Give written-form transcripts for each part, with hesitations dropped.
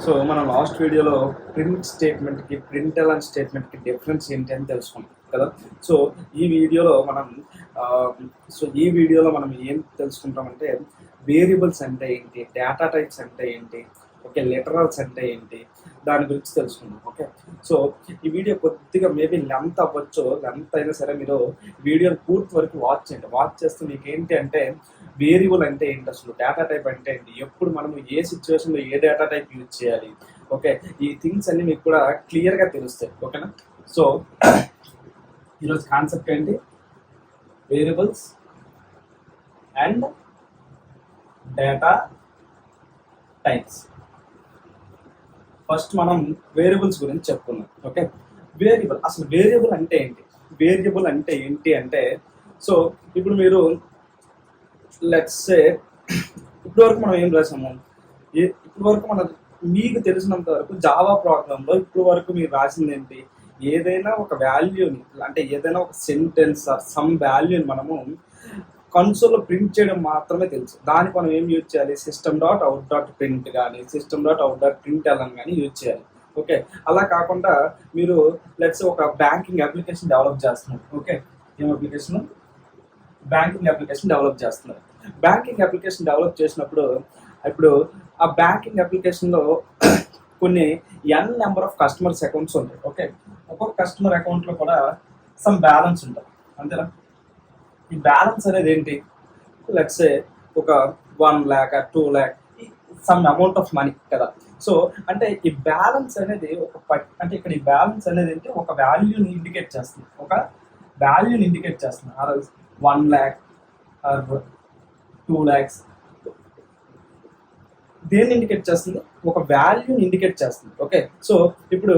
So మనం last వీడియోలో print స్టేట్మెంట్కి print ఎలాంటి స్టేట్మెంట్కి డిఫరెన్స్ ఏంటి అని తెలుసుకున్నాం కదా. సో ఈ వీడియోలో మనం ఏం తెలుసుకుంటామంటే వేరియబుల్స్ అంటే ఏంటి, డేటా టైప్స్ అంటే ఏంటి, ఓకే, లిటరల్స్ అంటే ఏంటి, దాని గురించి తెలుసుకుందాం. ఓకే, సో ఈ వీడియో కొద్దిగా మేబీ లెంత్ అవ్వచ్చు, లెంత్ అయినా సరే మీరు వీడియోని పూర్తి వరకు వాచ్ చేయండి. వాచ్ చేస్తే మీకు ఏంటి అంటే వేరియబుల్ అంటే ఏంటి, అసలు డేటా టైప్ అంటే ఏంటి, ఎప్పుడు మనము ఏ సిచ్యువేషన్లో ఏ డేటా టైప్ యూజ్ చేయాలి, ఓకే, ఈ థింగ్స్ అన్ని మీకు కూడా క్లియర్గా తెలుస్తాయి. ఓకేనా. సో ఈరోజు కాన్సెప్ట్ ఏంటి, variables and data types. First మనం వేరియబుల్స్ గురించి చెప్పుకుందాం. ఓకే, అసలు వేరియబుల్ అంటే ఏంటి, వేరియబుల్ అంటే ఏంటి అంటే, సో ఇప్పుడు మీరు లెట్స్ సే ఇప్పటి వరకు మనం ఏం రాసాము, ఇప్పటి వరకు మీకు తెలిసినంత వరకు జావా ప్రోగ్రాంలో ఇప్పటి వరకు మీరు రాసింది ఏంటి, ఏదైనా ఒక వాల్యూని, అంటే ఏదైనా ఒక సెంటెన్స్ ఆర్ సమ్ వాల్యూని మనము కన్సోల్లో ప్రింట్ చేయడం మాత్రమే తెలుసు. దానికి మనం ఏం యూజ్ చేయాలి, system.out.print కానీ system.out.println కానీ యూజ్ చేయాలి. ఓకే, అలా కాకుండా మీరు లెట్స్ ఒక బ్యాంకింగ్ అప్లికేషన్ డెవలప్ చేస్తున్నారు. ఓకే, ఏం అప్లికేషన్, బ్యాంకింగ్ అప్లికేషన్ డెవలప్ చేస్తున్నారు. బ్యాంకింగ్ అప్లికేషన్ డెవలప్ చేసినప్పుడు ఇప్పుడు ఆ బ్యాంకింగ్ అప్లికేషన్లో కొన్ని నెంబర్ ఆఫ్ కస్టమర్స్ అకౌంట్స్ ఉంటాయి. ఓకే, ఒక్కొక్క కస్టమర్ అకౌంట్లో కూడా సమ్ బ్యాలెన్స్ ఉంటుంది, అంతేనా. ఈ బ్యాలెన్స్ అనేది ఏంటి, లెట్స్ సే ఒక 1 lakh 2 lakh some amount of money కదా. సో అంటే ఈ బ్యాలెన్స్ అనేది అంటే ఇక్కడ ఈ బ్యాలెన్స్ అనేది ఏంటి, ఒక వాల్యూని ఇండికేట్ చేస్తుంది, ఆర్ 1 lakh ఆర్ 2 lakhs దేన్ని ఇండికేట్ చేస్తుంది, ఒక వాల్యూని ఇండికేట్ చేస్తుంది. ఓకే, సో ఇప్పుడు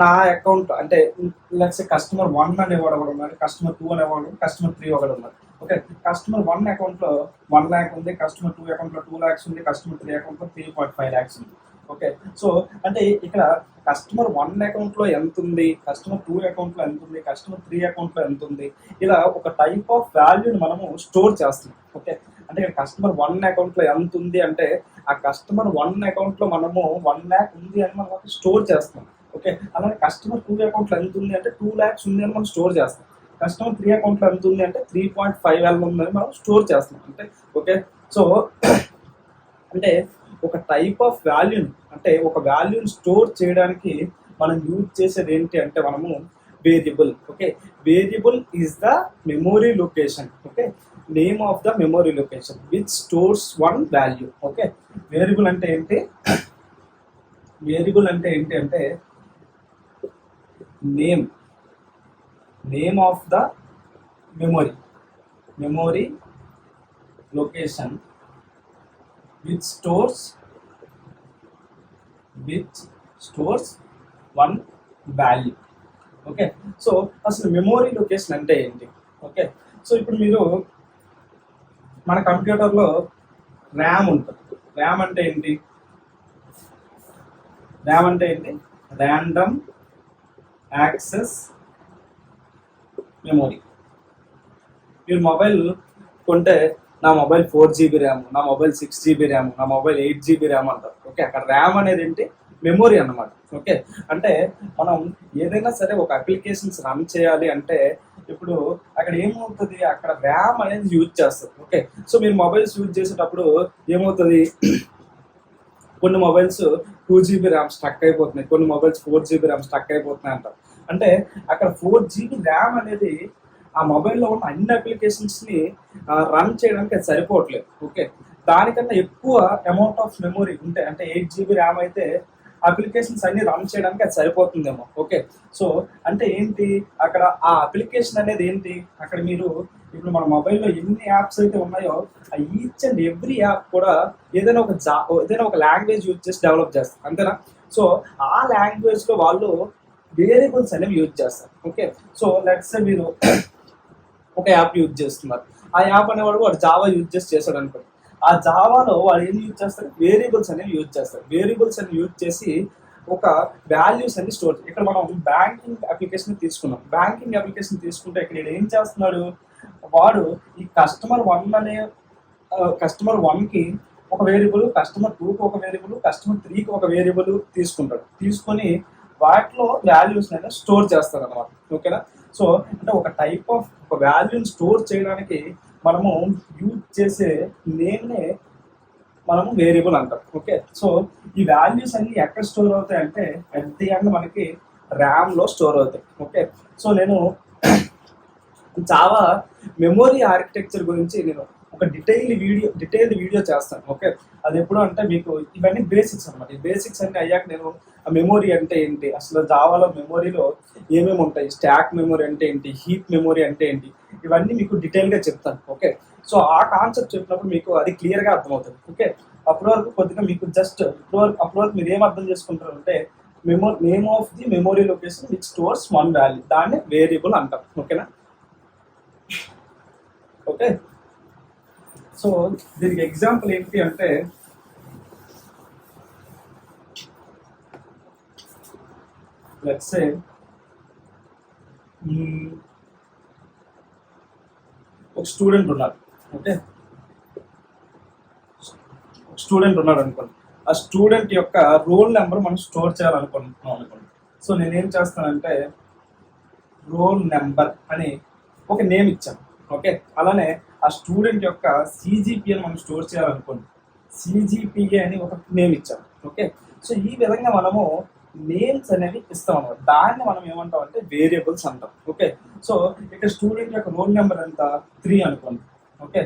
నా అకౌంట్ అంటే లెట్స్ కస్టమర్ 1 అనేవాడు ఒకడు ఉన్నారు, కస్టమర్ 2 అనేవాడు, కస్టమర్ 3 ఒకడు ఉన్నారు. ఓకే, కస్టమర్ 1 అకౌంట్లో 1 lakh ఉంది, కస్టమర్ 2 అకౌంట్లో 2 lakhs ఉంది, కస్టమర్ 3 అకౌంట్లో 3.5 lakhs ఉంది. ఓకే, సో అంటే ఇక్కడ కస్టమర్ 1 అకౌంట్లో ఎంత ఉంది, కస్టమర్ 2 అకౌంట్లో ఎంత ఉంది, కస్టమర్ 3 అకౌంట్లో ఎంత ఉంది, ఇలా ఒక టైప్ ఆఫ్ వాల్యూని మనము స్టోర్ చేస్తున్నాం. ఓకే, అంటే ఇక్కడ కస్టమర్ 1 అకౌంట్లో ఎంత ఉంది అంటే ఆ కస్టమర్ 1 అకౌంట్లో మనము 1 lakh ఉంది అని మనం స్టోర్ చేస్తాం. ఓకే, అలాగే కస్టమర్ 2 అకౌంట్లో ఎంత ఉంది అంటే 2 lakhs ఉంది అని మనం స్టోర్ చేస్తాం. కస్టమర్ 3 అకౌంట్లో ఎంత ఉంది అంటే 3.5 ఉందని మనం స్టోర్ చేస్తాం. అంటే ఓకే, సో అంటే ఒక టైప్ ఆఫ్ వాల్యూని, అంటే ఒక వాల్యూని స్టోర్ చేయడానికి మనం యూజ్ చేసేది ఏంటి అంటే మనము variable. Okay, variable is the memory location, okay, name of the memory location which stores one value. Okay, variable అంటే ఏంటి అంటే name of the memory location which stores one value. Okay, so అసలు memory location అంటే ఏంటి. Okay, so ఇప్పుడు మీరు మన కంప్యూటర్లో ర్యామ్ ఉంటుంది. ర్యామ్ అంటే ఏంటి, ర్యాండమ్ యాక్సెస్ మెమొరీ. మీరు మొబైల్ కొంటే నా మొబైల్ 4 GB ర్యామ్, నా మొబైల్ 6 GB ర్యామ్, నా మొబైల్ 8 GB ర్యామ్ అంటారు. ఓకే, అక్కడ ర్యామ్ అనేది ఏంటి, మెమొరీ అన్నమాట. ఓకే, అంటే మనం ఏదైనా సరే ఒక అప్లికేషన్స్ రన్ చేయాలి అంటే ఇప్పుడు అక్కడ ఏమవుతుంది, అక్కడ ర్యామ్ అనేది యూజ్ చేస్తారు. ఓకే, సో మీరు మొబైల్స్ యూజ్ చేసేటప్పుడు ఏమవుతుంది, కొన్ని మొబైల్స్ 2 GB ర్యామ్ స్టక్ అయిపోతున్నాయి, కొన్ని మొబైల్స్ 4 GB ర్యామ్ స్టక్ అయిపోతున్నాయి అంటారు. అంటే అక్కడ 4 GB ర్యామ్ అనేది ఆ మొబైల్లో ఉన్న అన్ని అప్లికేషన్స్ని రన్ చేయడానికి అది సరిపోవట్లేదు. ఓకే, దానికన్నా ఎక్కువ అమౌంట్ ఆఫ్ మెమొరీ ఉంటే, అంటే 8 GB ర్యామ్ అయితే అప్లికేషన్స్ అన్ని రన్ చేయడానికి అది సరిపోతుందేమో. ఓకే, సో అంటే ఏంటి, అక్కడ ఆ అప్లికేషన్ అనేది ఏంటి, అక్కడ మీరు ఇప్పుడు మన మొబైల్లో ఎన్ని యాప్స్ అయితే ఉన్నాయో ఆ ఈచ్ అండ్ ఎవ్రీ యాప్ కూడా ఏదైనా ఒక లాంగ్వేజ్ యూజ్ చేసి డెవలప్ చేస్తారు, అంతేనా. సో ఆ లాంగ్వేజ్లో వాళ్ళు వేరియబుల్స్ అనేవి యూజ్ చేస్తారు. ఓకే, సో లెట్స్ సే మీరు ఒక యాప్ యూజ్ చేస్తున్నారు, ఆ యాప్ అనేవాడు వాడు జావా యూజ్ చేసాడు అనుకోండి, ఆ జావాలో వాడు ఏం యూజ్ చేస్తారు, వేరియబుల్స్ అనేవి యూజ్ చేస్తారు. వేరియబుల్స్ అని యూజ్ చేసి ఒక వాల్యూస్ అన్ని స్టోర్. ఇక్కడ మనం బ్యాంకింగ్ అప్లికేషన్ తీసుకున్నాం. బ్యాంకింగ్ అప్లికేషన్ తీసుకుంటే ఇక్కడ ఏం చేస్తున్నాడు, వాడు ఈ కస్టమర్ 1కి ఒక వేరియబుల్, కస్టమర్ 2కి ఒక వేరియబుల్, కస్టమర్ 3కి ఒక వేరియబుల్ తీసుకుంటాడు. తీసుకొని వాటిలో వాల్యూస్ అనేది స్టోర్ చేస్తారు అనమాట. ఓకేనా? సో అంటే ఒక టైప్ ఆఫ్ ఒక వాల్యూని స్టోర్ చేయడానికి మనము యూజ్ చేసే నేమ్నే మనము వేరియబుల్ అంటాం. ఓకే, సో ఈ వాల్యూస్ అన్ని ఎక్కడ స్టోర్ అవుతాయి అంటే అట్ ది ఎండ్ మనకి ర్యామ్లో స్టోర్ అవుతాయి. ఓకే, సో నేను జావా మెమొరీ ఆర్కిటెక్చర్ గురించి నేను ఒక డీటెయిల్డ్ వీడియో చేస్తాను. ఓకే, అది ఎప్పుడు అంటే మీకు ఇవన్నీ బేసిక్స్ అనమాట. ఈ బేసిక్స్ అంటే అయ్యాక నేను ఆ మెమొరీ అంటే ఏంటి, అసలు జావాలో మెమొరీలో ఏమేమి ఉంటాయి, స్టాక్ మెమొరీ అంటే ఏంటి, హీప్ మెమొరీ అంటే ఏంటి, ఇవన్నీ మీకు డీటెయిల్గా చెప్తాను. ఓకే, సో ఆ కాన్సెప్ట్ చెప్పినప్పుడు మీకు అది క్లియర్గా అర్థమవుతుంది. ఓకే, అప్పటి వరకు కొద్దిగా మీకు జస్ట్ అప్పటి వరకు మీరు ఏం అర్థం చేసుకుంటారు అంటే name of the memory location which stores one value, దాన్ని వేరియబుల్ అంటాం. ఓకేనా? ఓకే, సో దీనికి ఎగ్జాంపుల్ ఏంటి అంటే లెట్స్ సే ఒక స్టూడెంట్ ఉన్నారు. ఓకే, స్టూడెంట్ ఉన్నాడు అనుకోండి. ఆ స్టూడెంట్ యొక్క రోల్ నెంబర్ మనం స్టోర్ చేయాలనుకుంటున్నాం అనుకోండి. సో నేనేం చేస్తానంటే రోల్ నెంబర్ అని ఒక నేమ్ ఇచ్చాను. ఓకే, అలానే ఆ స్టూడెంట్ యొక్క సిజిపిఏని మనం స్టోర్ చేయాలనుకోండి. సిజిపిఏ అని ఒక నేమ్ ఇచ్చాం. ఓకే, సో ఈ విధంగా మనము నేమ్స్ అనేవి ఇస్తాం అన్నమాట. దాన్ని మనం ఏమంటాం అంటే వేరియబుల్స్ అంటాం. ఓకే, సో ఇక్కడ స్టూడెంట్ యొక్క రోల్ నెంబర్ ఎంత 3 అనుకోండి. ఓకే,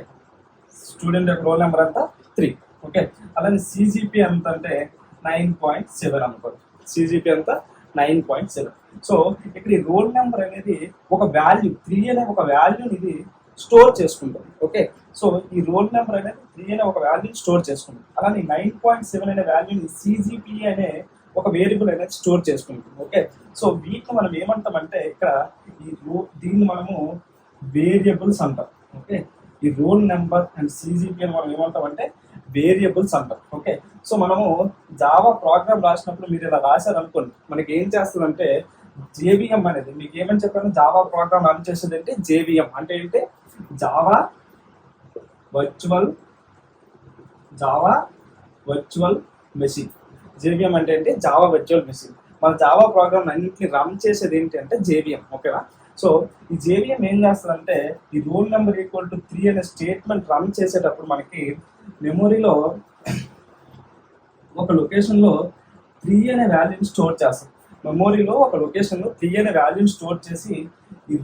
స్టూడెంట్ యొక్క రోల్ నెంబర్ ఎంత 3. ఓకే, అలానే సిజిపి ఎంత అంటే 9.7 అనుకోండి. సిజిపి ఎంత 9.7. సో ఇక్కడ ఈ రోల్ నెంబర్ అనేది ఒక వాల్యూ 3 అనే ఒక వాల్యూని ఇది స్టోర్ చేసుకుంటుంది. ఓకే, సో ఈ రోల్ నెంబర్ అనేది 3 అనే ఒక వాల్యూని స్టోర్ చేసుకుంటుంది. అలానే 9.7 అనే వాల్యూని సిజిపి అనే ఒక వేరియబుల్ అనేది స్టోర్ చేసుకుంటుంది. ఓకే, సో వీటిని మనం ఏమంటామంటే ఇక్కడ దీన్ని మనము వేరియబుల్స్ అంటాం. ఓకే, ఈ రోల్ నెంబర్ అండ్ సిజిపి అని మనం ఏమంటామంటే వేరియబుల్స్ అంటాం. ఓకే, సో మనము జావా ప్రోగ్రామ్ రాసినప్పుడు మీరు ఇలా రాశారనుకోండి, మనకి ఏం చేస్తుందంటే జేవిఎం అనేది, మీకు ఏమని చెప్పాను, జావా ప్రోగ్రామ్ రన్ చేసేది అంటే జేవిఎం అంటే ఏంటి, జావా వర్చువల్ మెషిన్. జేవిఎం అంటే ఏంటి, జావా వర్చువల్ మెషిన్. మన జావా ప్రోగ్రామ్ అన్నింటినీ రన్ చేసేది ఏంటి అంటే జేవిఎం. ఓకేనా? సో ఈ జేవిఎం ఏం చేస్తుందంటే ఈ రోల్ నెంబర్ ఈక్వల్ టు 3 అనే స్టేట్మెంట్ రన్ చేసేటప్పుడు మనకి మెమొరీలో ఒక లొకేషన్లో 3 అనే వాల్యూని స్టోర్ చేస్తాం. మెమొరీలో ఒక లొకేషన్లో 3 అనే వాల్యూని స్టోర్ చేసి ఈ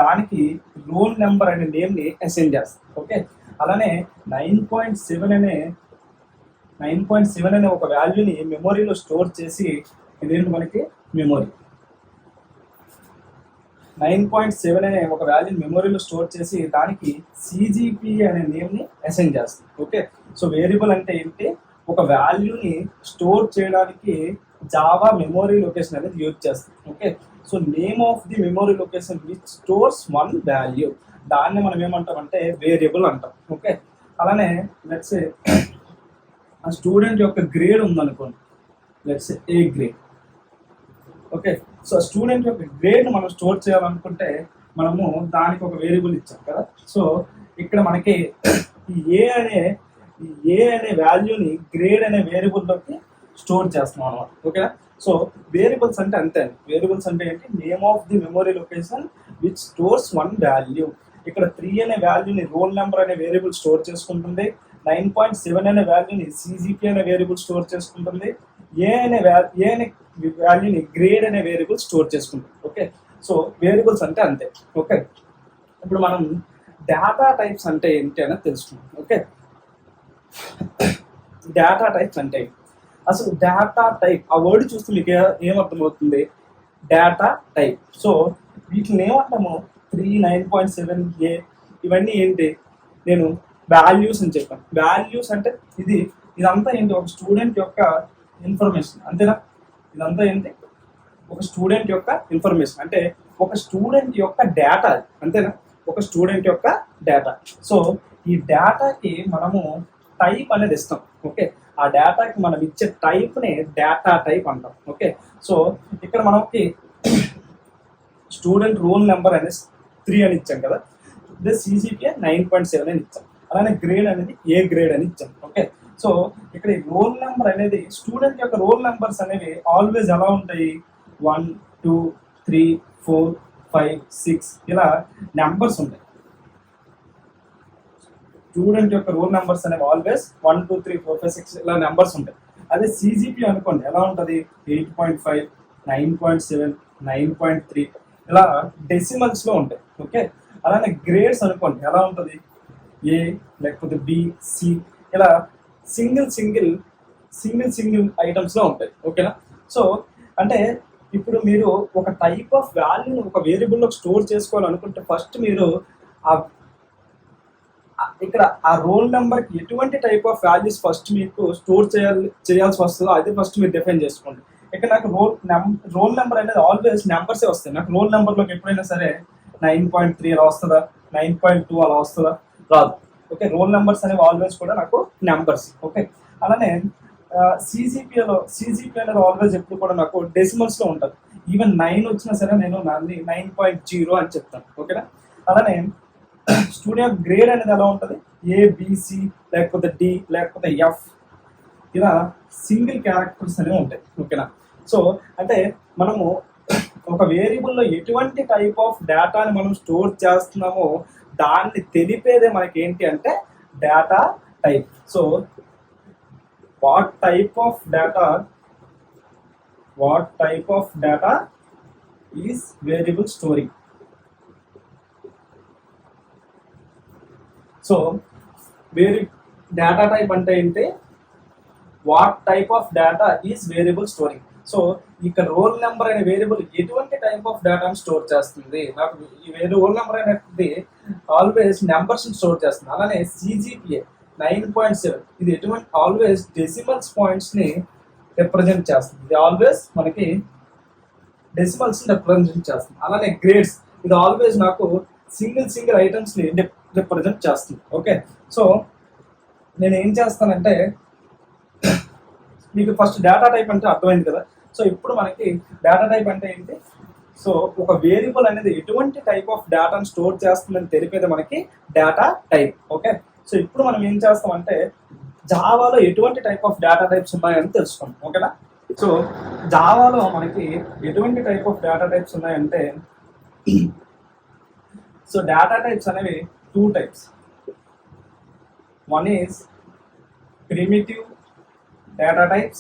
దానికి రోల్ నెంబర్ అనే నేమ్ని అసైన్ చేస్తాం. ఓకే, అలానే 9.7 అనే ఒక వాల్యూని మెమొరీలో స్టోర్ చేసి ఇదేంటి మనకి మెమొరీ 9.7 అనే ఒక వాల్యూని మెమొరీలో స్టోర్ చేసి దానికి సిజిపి అనే నేమ్ని అసైన్ చేస్తాం. ఓకే, సో వేరియబుల్ అంటే ఏంటి, ఒక వాల్యూని స్టోర్ చేయడానికి జావా మెమొరీ లొకేషన్ అనేది యూజ్ చేస్తాం. Okay, so name of the memory location which stores one value, దాన్ని మనం ఏమంటామంటే వేరియబుల్ అంటాం. ఓకే, అలానే లెట్స్ ఆ స్టూడెంట్ యొక్క గ్రేడ్ ఉందనుకోండి, let's A grade. Okay, so student యొక్క గ్రేడ్ మనం స్టోర్ చేయాలనుకుంటే మనము దానికి ఒక వేరియబుల్ ఇచ్చాం కదా. సో ఇక్కడ మనకి ఈ ఏ అనే వాల్యూని గ్రేడ్ అనే వేరియబుల్లోకి స్టోర్ చేస్తున్నాం అనమాట. ఓకేనా? సో వేరియబుల్స్ అంటే అంతే. వేరియబుల్స్ అంటే ఏంటి, name of the memory location which stores one value. ఇక్కడ 3 అనే వాల్యూని రోల్ నెంబర్ అనే వేరియబుల్ స్టోర్ చేసుకుంటుంది. 9.7 అనే వాల్యూని సిజిపి అనే వేరియబుల్ స్టోర్ చేసుకుంటుంది. ఏ అనే వాల్యూని గ్రేడ్ అనే వేరియబుల్ స్టోర్ చేసుకుంటుంది. ఓకే, సో వేరియబుల్స్ అంటే అంతే. ఓకే, ఇప్పుడు మనం డేటా టైప్స్ అంటే ఏంటి అనేది తెలుసుకుందాం. ఓకే, డేటా టైప్స్ అంటే అసలు డేటా టైప్ ఆ వర్డ్ చూస్తే మీకు ఏమర్థమవుతుంది, డేటా టైప్. సో వీటిని ఏమంటాము 3, 9.7 ఇవన్నీ ఏంటి, నేను వాల్యూస్ అని చెప్పాను. వాల్యూస్ అంటే ఇదంతా ఏంటి, ఒక స్టూడెంట్ యొక్క ఇన్ఫర్మేషన్, అంతేనా? ఇదంతా ఏంటి, ఒక స్టూడెంట్ యొక్క ఇన్ఫర్మేషన్ అంటే ఒక స్టూడెంట్ యొక్క డేటా, అంతేనా? ఒక స్టూడెంట్ యొక్క డేటా. సో ఈ డేటాకి మనము టైప్ అనేది ఇస్తాం. ఓకే, ఆ డేటాకి మనం ఇచ్చే టైప్ని డేటా టైప్ అంటాం. ఓకే, సో ఇక్కడ మనకి స్టూడెంట్ రోల్ నెంబర్ అనేది 3 అని ఇచ్చాం కదా, సిజిపిఏ 9.7 అని ఇచ్చాం. అలానే గ్రేడ్ అనేది ఏ గ్రేడ్ అని ఇచ్చాం. ఓకే, సో ఇక్కడ ఈ రోల్ నెంబర్ అనేది స్టూడెంట్ యొక్క రోల్ నెంబర్స్ అనేవి ఆల్వేస్ ఎలా ఉంటాయి, 1 2 3 4 5 6 ఇలా నెంబర్స్ ఉంటాయి. స్టూడెంట్ యొక్క రోల్ నెంబర్స్ అనేవి ఆల్వేస్ 1 2 3 4 5 6 ఇలా నెంబర్స్ ఉంటాయి. అదే సిజిపి అనుకోండి ఎలా ఉంటుంది, 8.5 9.7 9.3 ఇలా డెసిమల్స్ లో ఉంటాయి. ఓకే, అలానే గ్రేడ్స్ అనుకోండి ఎలా ఉంటుంది, ఏ లేకపోతే బి సి ఇలా సింగిల్ ఐటమ్స్ లో ఉంటాయి. ఓకేనా, సో అంటే ఇప్పుడు మీరు ఒక టైప్ ఆఫ్ వాల్యూని ఒక వేరియబుల్లో స్టోర్ చేసుకోవాలనుకుంటే ఫస్ట్ మీరు ఇక్కడ ఆ రోల్ నెంబర్కి ఎటువంటి టైప్ ఆఫ్ వాల్యూస్ ఫస్ట్ మీకు స్టోర్ చేయాల్సి వస్తుందో అది ఫస్ట్ మీరు డిఫైన్ చేసుకోండి. ఇక్కడ నాకు రోల్ నెంబర్ అనేది ఆల్వేస్ నెంబర్సే వస్తాయి. నాకు రోల్ నెంబర్లోకి ఎప్పుడైనా సరే 9.3 అలా వస్తుందా, 9.2 అలా వస్తుందా, రాదు. ఓకే, రోల్ నెంబర్స్ అనేవి ఆల్వేస్ కూడా నాకు నెంబర్స్. ఓకే, అలానే సిజిపి అనేది ఆల్వేస్ ఎప్పుడు కూడా నాకు డెసిమల్స్ లో ఉంటుంది. ఈవెన్ 9 వచ్చినా సరే నేను 9.0 అని చెప్తాను. ఓకేనా, అలానే స్టూడెంట్ గ్రేడ్ అనేది ఎలా ఉంటుంది, ఏబిసి లేకపోతే డి లేకపోతే ఎఫ్ ఇలా సింగిల్ క్యారెక్టర్స్ అనేవి ఉంటాయి. ఓకేనా, సో అంటే మనము ఒక వేరియబుల్లో ఎటువంటి టైప్ ఆఫ్ డేటాని మనం స్టోర్ చేస్తున్నామో దాన్ని తెలిపేదే మనకి ఏంటి అంటే data type. So what type of data is variable storing. So data type అంటే ఏంటి, what type of data is variable storing. So ఇక్కడ రోల్ నెంబర్ అనే వేరియబుల్ ఎటువంటి టైప్ ఆఫ్ డేటాను స్టోర్ చేస్తుంది, నాకు ఈ రోల్ నెంబర్ అనేది ఆల్వేస్ నెంబర్స్ స్టోర్ చేస్తుంది. అలానే సిజిపిఏ 9.7 ఇది ఎటువంటి ఆల్వేస్ డెసిమల్స్ పాయింట్స్ ని రిప్రజెంట్ చేస్తుంది. ఇది ఆల్వేస్ మనకి డెసిమల్స్ ని రిప్రజెంట్ చేస్తుంది. అలానే గ్రేడ్స్ ఇది ఆల్వేస్ నాకు సింగిల్ ఐటమ్స్ ని రిప్రజెంట్ చేస్తుంది. ఓకే, సో నేను ఏం చేస్తానంటే మీకు ఫస్ట్ డేటా టైప్ అంటే అర్థమైంది కదా. సో ఇప్పుడు మనకి డేటా టైప్ అంటే ఏంటి, సో ఒక వేరియబుల్ అనేది ఎటువంటి టైప్ ఆఫ్ డేటాను స్టోర్ చేస్తుందని తెలిపేది మనకి డేటా టైప్. ఓకే, సో ఇప్పుడు మనం ఏం చేస్తామంటే జావాలో ఎటువంటి టైప్ ఆఫ్ డేటా టైప్స్ ఉన్నాయని తెలుసుకుంటాం. ఓకేనా, సో జావాలో మనకి ఎటువంటి టైప్ ఆఫ్ డేటా టైప్స్ ఉన్నాయంటే సో డేటా టైప్స్ అనేవి 2 types. One is primitive data types,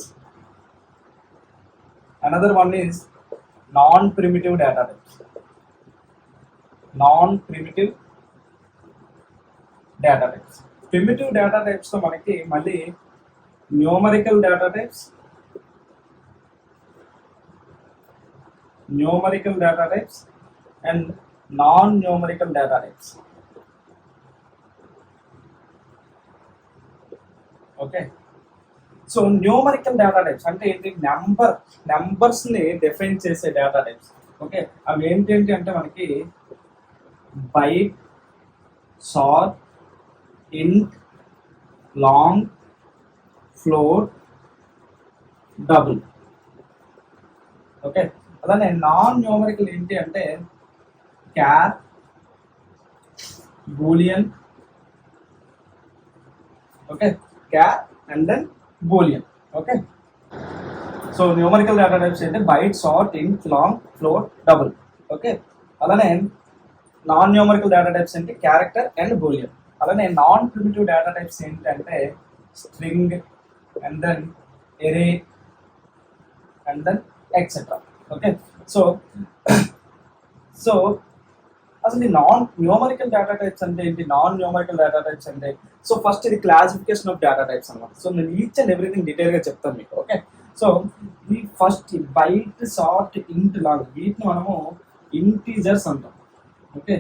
another one is non-primitive data types. Primitive data types తో మనకి మళ్ళీ numerical data types and non numerical data types. Okay, so numerical data types అంటే ఏంటి, numbers ని define చేసే data types. Okay, అవి ఏంటి అంటే మనకి byte, short, int, long, float, double. Okay, అలానే నాన్ న్యూమరికల్ ఏంటి అంటే char, boolean. Okay, char and then boolean. Okay, so numerical data types అంటే byte, short, int, long, float, double. Okay, అలానే non numerical data types అంటే character and boolean. అలానే non primitive data types ఏంటంటే string and then array and then etcetera. Okay, so అసలు ఈ non numerical data types అంటే ఏంటి, non numerical data types అంటే so first ఇది క్లాసిఫికేషన్ ఆఫ్ డేటా టైప్స్ అనమాట. సో నేను ఈచ్ అండ్ ఎవ్రీథింగ్ డీటెయిల్ గా చెప్తాను మీకు. ఓకే, సో ఈ first byte, short, int, long వీటిని మనము ఇంటీజర్స్ అంటాం. ఓకే,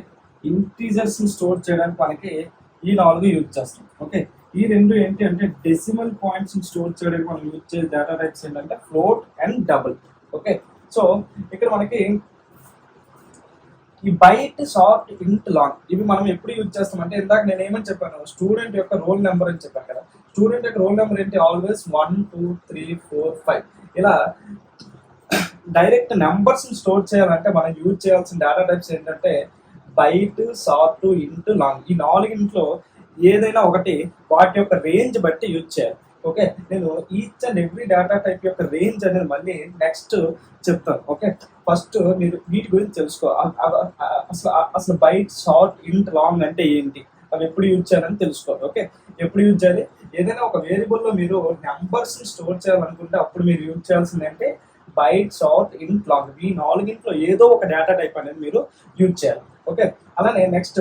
ఇంటీజర్స్ ని స్టోర్ చేయడానికి మనకి ఈ 4 యూజ్ చేస్తాం. ఓకే, ఈ 2 ఏంటి అంటే డెసిమల్ పాయింట్స్ ని స్టోర్ చేయడానికి మనం యూజ్ చేసే డేటా టైప్స్ ఏంటంటే float and double. Okay, so ఇక్కడ మనకి ఈ బైట్, షార్ట్, ఇంట్, లాంగ్ ఇవి మనం ఎప్పుడు యూజ్ చేస్తామంటే ఇందాక నేను ఏమని చెప్పాను, స్టూడెంట్ యొక్క రోల్ నెంబర్ అని చెప్పాను కదా. స్టూడెంట్ యొక్క రోల్ నెంబర్ ఏంటి ఆల్వేస్ 1 2 3 4 5 ఇలా డైరెక్ట్ నెంబర్స్ స్టోర్ చేయాలంటే మనం యూజ్ చేయాల్సిన డేటా టైప్స్ ఏంటంటే బైట్, షార్ట్, ఇంట్, లాంగ్. ఈ 4 ఇంట్లో ఏదైనా ఒకటి వాటి యొక్క రేంజ్ బట్టి యూజ్ చేయాలి. ఓకే, నేను each and every data type యొక్క రేంజ్ అనేది మళ్ళీ నెక్స్ట్ చెప్తాను. ఓకే, ఫస్ట్ మీరు వీటి గురించి తెలుసుకో. అసలు అసలు బైట్, షార్ట్, ఇంట్, లాంగ్ అంటే ఏంటి, అవి ఎప్పుడు యూజ్ చేయాలని తెలుసుకోవాలి. ఓకే, ఎప్పుడు యూజ్ చేయాలి? ఏదైనా ఒక వేరియబుల్లో మీరు నెంబర్స్ స్టోర్ చేయాలనుకుంటే అప్పుడు మీరు యూజ్ చేయాల్సింది అంటే బైట్, షార్ట్, ఇంట్, లాంగ్. ఈ నాలుగింట్లో ఏదో ఒక డేటా టైప్ అనేది మీరు యూజ్ చేయాలి. ఓకే, అలానే నెక్స్ట్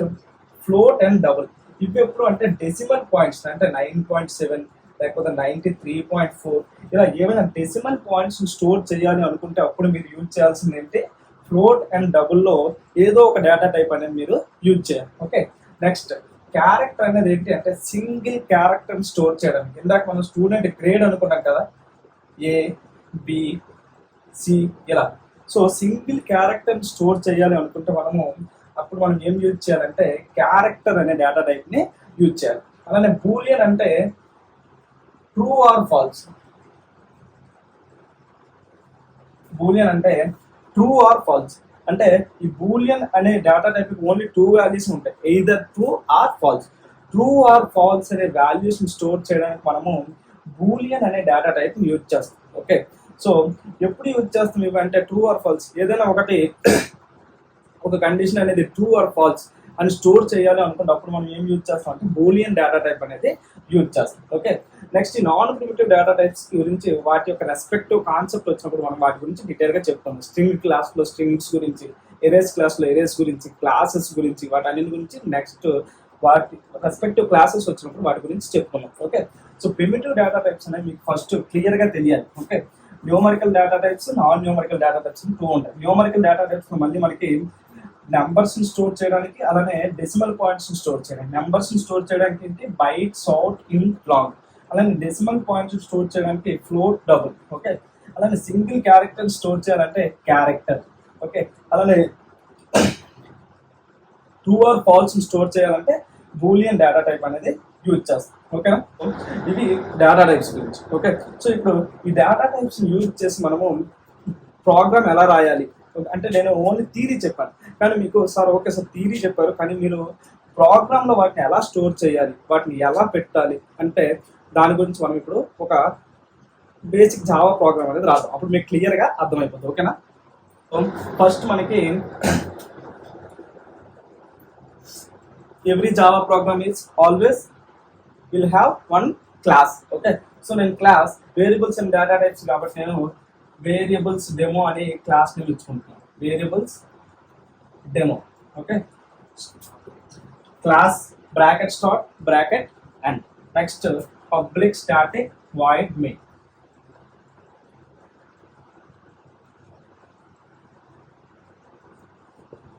ఫ్లోట్ అండ్ డబుల్. ఇవి ఎప్పుడు అంటే డెసిమల్ పాయింట్స్ అంటే 9.7 లేకపోతే 93.4 ఇలా ఏమైనా డెసిమల్ పాయింట్స్ స్టోర్ చేయాలి అనుకుంటే అప్పుడు మీరు యూజ్ చేయాల్సింది ఏంటి ఫ్లోట్ అండ్ డబుల్లో ఏదో ఒక డేటా టైప్ అనేది మీరు యూజ్ చేయాలి. ఓకే, నెక్స్ట్ క్యారెక్టర్ అనేది ఏంటి అంటే సింగిల్ క్యారెక్టర్ స్టోర్ చేయడానికి. ఇందాక మనం స్టూడెంట్ గ్రేడ్ అనుకున్నాం కదా, ఏ, బి, సి ఇలా. సో సింగిల్ క్యారెక్టర్ స్టోర్ చేయాలి అనుకుంటే అప్పుడు మనం ఏం యూజ్ చేయాలంటే క్యారెక్టర్ అనే డేటా టైప్ ని యూజ్ చేయాలి. అలానే బూలియన్ అంటే ట్రూ ఆర్ ఫాల్స్. బూలియన్ అంటే ట్రూ ఆర్ ఫాల్స్ అంటే ఈ బూలియన్ అనే డేటా టైప్ ఓన్లీ 2 వాల్యూస్ ఉంటాయి, either true or false. True or false అనే వాల్యూస్ స్టోర్ చేయడానికి మనము బూలియన్ అనే డేటా టైప్ యూజ్ చేస్తాం. ఓకే, సో ఎప్పుడు యూజ్ చేస్తాం ఇవంటే ట్రూ ఆర్ ఫాల్స్. ఏదైనా ఒక కండిషన్ అనేది ట్రూ ఆర్ ఫాల్స్ అని స్టోర్ చేయాలి అనుకుంటే అప్పుడు మనం ఏం యూజ్ చేస్తాం అంటే బూలియన్ డేటా టైప్ అనేది యూజ్ చేస్తాం. ఓకే, నెక్స్ట్ ఈ నాన్ ప్రిమిటివ్ డేటా టైప్స్ గురించి వాటి యొక్క రెస్పెక్టివ్ కాన్సెప్ట్ వచ్చినప్పుడు మనం వాటి గురించి డీటెయిల్గా చెప్తాం. స్ట్రింగ్ క్లాస్లో స్ట్రింగ్స్ గురించి, ఎరేస్ క్లాస్లో ఎరేస్ గురించి, క్లాసెస్ గురించి, వాటి అన్నిటి గురించి నెక్స్ట్ వాటి రెస్పెక్టివ్ క్లాసెస్ వచ్చినప్పుడు వాటి గురించి చెప్పుకున్నాం. Okay, so primitive data types అనేవి మీకు ఫస్ట్ క్లియర్గా తెలియాలి. Okay, numerical data types, non numerical data types 2 ఉంటాయి. న్యూమరికల్ డేటా టైప్స్ మళ్ళీ మనకి నెంబర్స్ స్టోర్ చేయడానికి, అలానే డెసిమల్ పాయింట్స్ స్టోర్ చేయడానికి. నెంబర్స్ స్టోర్ చేయడానికి ఏంటి బైట్, షార్ట్, ఇంట్, లాంగ్. అలానే డెసిమల్ పాయింట్స్ స్టోర్ చేయడానికి ఫ్లోట్, డబుల్. ఓకే, అలానే సింగిల్ క్యారెక్టర్ స్టోర్ చేయాలంటే క్యారెక్టర్. ఓకే, అలానే ట్రూ ఆర్ ఫాల్స్ స్టోర్ చేయాలంటే బూలియన్ డేటా టైప్ అనేది యూజ్ చేస్తాం. ఓకేనా, ఇవి డేటా టైప్స్ గురించి. ఓకే, సో ఇప్పుడు ఈ డేటా టైప్స్ యూజ్ చేసి మనము ప్రోగ్రామ్ ఎలా రాయాలి అంటే నేను ఓన్లీ థియరీ చెప్పాను, కానీ మీకు సార్ ఓకే సార్ థియరీ చెప్పారు, కానీ మీరు ప్రోగ్రామ్లో వాటిని ఎలా స్టోర్ చేయాలి, వాటిని ఎలా పెట్టాలి అంటే దాని గురించి మనం ఇప్పుడు ఒక బేసిక్ జావా ప్రోగ్రామ్ అనేది రాద్దాం. అప్పుడు మీకు క్లియర్గా అర్థమైపోతుంది. ఓకేనా, ఫస్ట్ మనకి every Java program is always will have one class. Okay, so నేను class variables and data types కాబట్టి నేను వేరియబుల్స్ డెమో అనే క్లాస్ని పిలుచుకుంటున్నాను. Variables demo. Okay, class bracket start bracket and next public static void main.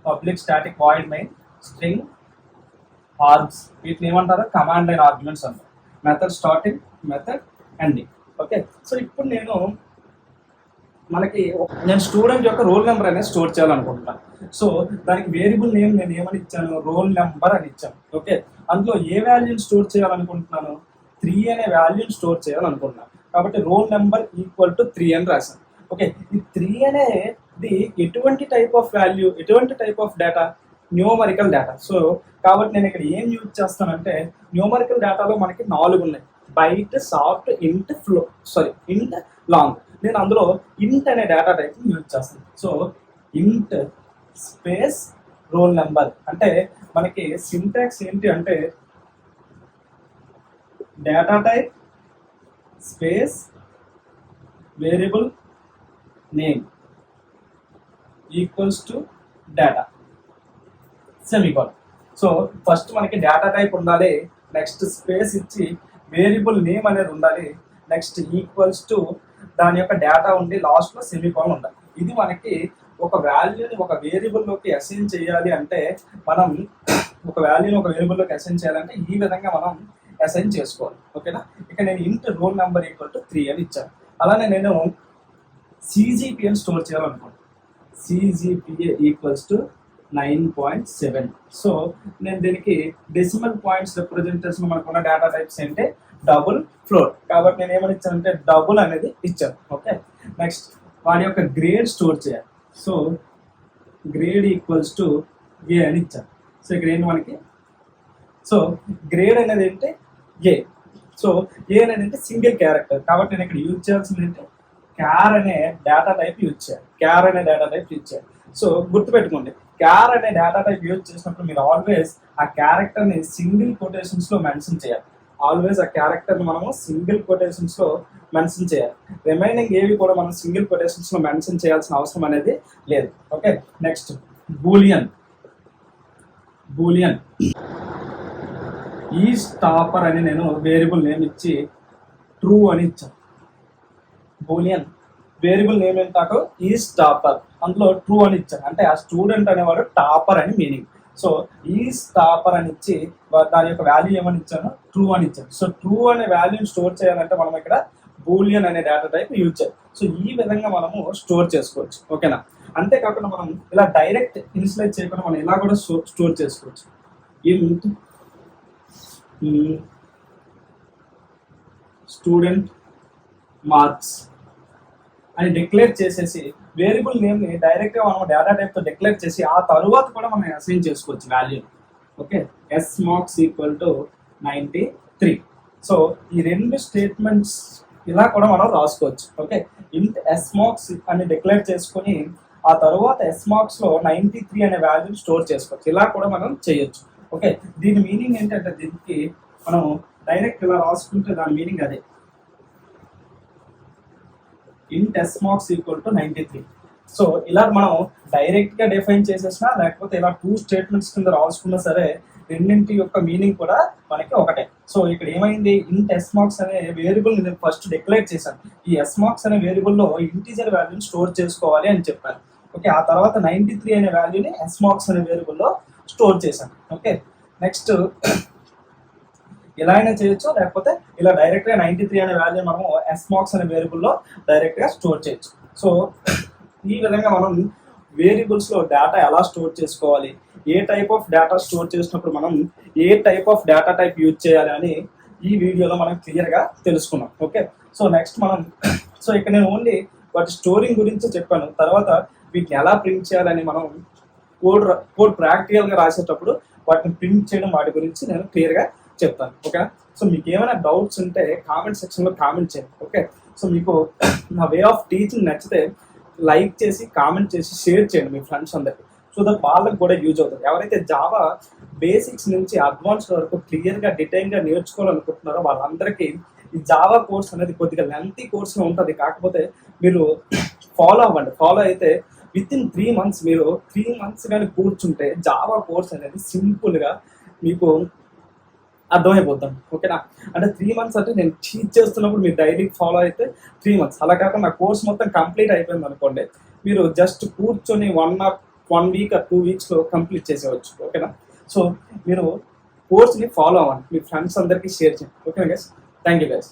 Public static void main string args, వీటిని ఏమంటారు command line arguments అంటారు. Method starting, method ending. Okay, so ఇప్పుడు నేను స్టూడెంట్ యొక్క roll number అనేది store చేయాలనుకుంటున్నాను. So దానికి variable name నేను ఏమని ఇచ్చాను, రోల్ నెంబర్ అని ఇచ్చాను. ఓకే, అందులో ఏ వాల్యూని స్టోర్ చేయాలనుకుంటున్నాను, 3 అనే వాల్యూని స్టోర్ చేయాలనుకుంటున్నాను. కాబట్టి రోల్ నెంబర్ ఈక్వల్ టు 3 అని రాశాను. ఓకే, ఈ 3 అనేది ఎటువంటి టైప్ ఆఫ్ వాల్యూ, ఎటువంటి type of data, numerical data. So కాబట్టి నేను ఇక్కడ ఏం యూజ్ చేస్తానంటే న్యూమరికల్ డేటాలో మనకి 4 ఉన్నాయి, బైట్, షార్ట్, ఇంట్, లాంగ్. నేను అందులో ఇంట్ అనే డేటా టైప్ యూజ్ చేస్తాను. సో ఇంట్ స్పేస్ రోల్ నెంబర్ అంటే మనకి సింటాక్స్ ఏంటి అంటే data type space variable name equals to data semicolon. So first మనకి డేటా టైప్ ఉండాలి, నెక్స్ట్ స్పేస్ ఇచ్చి వేరియబుల్ నేమ్ అనేది ఉండాలి, నెక్స్ట్ ఈక్వల్స్ టు దాని యొక్క డేటా ఉండి లాస్ట్లో సెమీకోలన్ ఉండాలి. ఇది మనకి ఒక వాల్యూని ఒక వేరియబుల్లోకి అసైన్ చేయాలి అంటే మనం ఒక వాల్యూని ఒక వేరియబుల్లోకి అసైన్ చేయాలంటే ఈ విధంగా మనం అసైన్ చేసుకోవాలి. ఓకేనా, ఇక నేను ఇంట్ రోల్ నెంబర్ ఈక్వల్ టు 3 అని ఇచ్చాను. అలానే నేను సిజిపిఎని స్టోర్ చేయాలనుకోండి, సిజిపిఏ ఈక్వల్స్ టు 9.7. సో నేను దీనికి డెసిమల్ పాయింట్స్ రిప్రజెంటేషన్ మనకున్న డేటా టైప్స్ అంటే డబుల్, ఫ్లోట్. కాబట్టి నేను ఏమని ఇచ్చానంటే డబుల్ అనేది ఇచ్చాను. ఓకే, నెక్స్ట్ వాడి యొక్క గ్రేడ్ స్టోర్ చేయాలి. సో గ్రేడ్ ఈక్వల్స్ టు ఏ అని ఇచ్చాను. సో ఇక్కడ ఏంటి మనకి సో గ్రేడ్ అనేది ఏంటి ఏ. సో ఏ అనేది అంటే సింగిల్ క్యారెక్టర్, కాబట్టి నేను ఇక్కడ యూజ్ చేయాల్సింది ఏంటి క్యార్ అనే డేటా టైప్ యూజ్ చేయాలి. క్యార్ అనే డేటా టైప్ యూజ్ చేయాలి. సో గుర్తుపెట్టుకోండి, క్యార్ అనే డేటా టైప్ యూజ్ చేసినప్పుడు మీరు ఆల్వేస్ ఆ క్యారెక్టర్ని సింగిల్ కొటేషన్స్లో మెన్షన్ చేయాలి. ఆల్వేస్ ఆ క్యారెక్టర్ని మనము సింగిల్ కొటేషన్స్లో మెన్షన్ చేయాలి. రిమైనింగ్ ఏవి కూడా మనం సింగిల్ కొటేషన్స్లో మెన్షన్ చేయాల్సిన అవసరం అనేది లేదు. Okay, next boolean. Boolean is topper అని నేను వేరియబుల్ నేమ్ ఇచ్చి ట్రూ అని ఇచ్చాను. బూలియన్ వేరియబుల్ నేమ్ ఏంటాకో ఈజ్ టాపర్, అందులో ట్రూ అని ఇచ్చాను. అంటే ఆ స్టూడెంట్ అనేవాడు టాపర్ అని మీనింగ్. సో ఈజ్ టాపర్ అని ఇచ్చి దాని యొక్క వాల్యూ ఏమని ఇచ్చాను ట్రూ అని ఇచ్చాను. సో ట్రూ అనే వాల్యూని స్టోర్ చేయాలంటే మనం ఇక్కడ బూలియన్ అనే డేటా టైప్ యూజ్ చేయాలి. సో ఈ విధంగా మనము స్టోర్ చేసుకోవచ్చు. ఓకేనా, అంతేకాకుండా మనం ఇలా డైరెక్ట్ ఇనిషియలైజ్ చేయకుండా మనం ఇలా కూడా స్టోర్ చేసుకోవచ్చు. ఇంట్ స్టూడెంట్ మార్క్స్ అని డిక్లేర్ చేసేసి వేరియబుల్ నేమ్ని డైరెక్ట్గా మనం డేటా టైప్తో డిక్లేర్ చేసి ఆ తరువాత కూడా మనం అసైన్ చేసుకోవచ్చు value. Okay, s marks equal to 93. So ఈ రెండు స్టేట్మెంట్స్ ఇలా కూడా మనం రాసుకోవచ్చు. ఓకే, ఇంట్ ఎస్ మార్క్స్ అని డిక్లేర్ చేసుకొని ఆ తర్వాత ఎస్ మార్క్స్లో 93 అనే వాల్యూని స్టోర్ చేసుకోవచ్చు. ఇలా కూడా మనం చేయొచ్చు. ఓకే, దీని మీనింగ్ ఏంటంటే దీనికి మనం డైరెక్ట్ ఇలా రాసుకుంటే దాని మీనింగ్ అదే, int s marks equal to 93. So ఇలా మనం డైరెక్ట్గా డిఫైన్ చేసేసినా లేకపోతే ఇలా 2 స్టేట్మెంట్స్ కింద రాసుకున్నా సరే రెండింటి యొక్క మీనింగ్ కూడా మనకి ఒకటే. సో ఇక్కడ ఏమైంది, ఇంట్ ఎస్ మార్క్స్ అనే వేరియబుల్ నేను ఫస్ట్ డిక్లేర్ చేశాను. ఈ ఎస్ మార్క్స్ అనే వేరియబుల్లో ఇంటీజర్ వాల్యూని స్టోర్ చేసుకోవాలి అని చెప్పాను. ఓకే, ఆ తర్వాత 93 అనే వాల్యూని ఎస్ మార్క్స్ అనే వేరియబుల్లో స్టోర్ చేశాను. ఓకే, నెక్స్ట్ ఇలా అయినా చేయొచ్చు, లేకపోతే ఇలా డైరెక్ట్గా 93 అనే వాల్యూ మనము ఎస్ మార్క్స్ అనే వేరియబుల్లో డైరెక్ట్గా స్టోర్ చేయొచ్చు. సో ఈ విధంగా మనం వేరియబుల్స్లో డేటా ఎలా స్టోర్ చేసుకోవాలి, ఏ టైప్ ఆఫ్ డేటా స్టోర్ చేసినప్పుడు మనం ఏ type of data type use చేయాలి అని ఈ వీడియోలో మనం క్లియర్గా తెలుసుకున్నాం. ఓకే, సో నెక్స్ట్ మనం ఇక్కడ నేను ఓన్లీ వాటి స్టోరింగ్ గురించి చెప్పాను. తర్వాత వీటిని ఎలా ప్రింట్ చేయాలని మనం కోడ్ ప్రాక్టికల్గా రాసేటప్పుడు వాటిని ప్రింట్ చేయడం వాటి గురించి నేను క్లియర్గా చెప్తాను. ఓకేనా, సో మీకు ఏమైనా డౌట్స్ ఉంటే కామెంట్ సెక్షన్లో కామెంట్ చేయండి. ఓకే, సో మీకు నా వే ఆఫ్ టీచింగ్ నచ్చితే లైక్ చేసి కామెంట్ చేసి షేర్ చేయండి మీ ఫ్రెండ్స్ అందరికి, సో దట్ వాళ్ళకి కూడా యూజ్ అవుతుంది. ఎవరైతే జావా బేసిక్స్ నుంచి అడ్వాన్స్ వరకు క్లియర్గా డీటెయిల్గా నేర్చుకోవాలనుకుంటున్నారో వాళ్ళందరికీ ఈ జావా కోర్స్ అనేది కొద్దిగా లెంతీ కోర్స్లో ఉంటుంది. కాకపోతే మీరు ఫాలో అవ్వండి. ఫాలో అయితే వితిన్ 3 months మీరు 3 months కానీ కూర్చుంటే జావా కోర్స్ అనేది సింపుల్గా మీకు అర్థమైపోతాను. ఓకేనా, అంటే 3 months అంటే నేను టీచ్ చేస్తున్నప్పుడు మీరు డైలీ ఫాలో అయితే 3 months, అలా కాకుండా నా కోర్స్ మొత్తం కంప్లీట్ అయిపోయింది అనుకోండి, మీరు జస్ట్ కూర్చొని 1 week or 2 weeksలో కంప్లీట్ చేసేవచ్చు. ఓకేనా, సో మీరు కోర్స్ని ఫాలో అవ్వండి, మీ ఫ్రెండ్స్ అందరికీ షేర్ చేయండి. ఓకేనా గైస్, థ్యాంక్ యూ గైస్.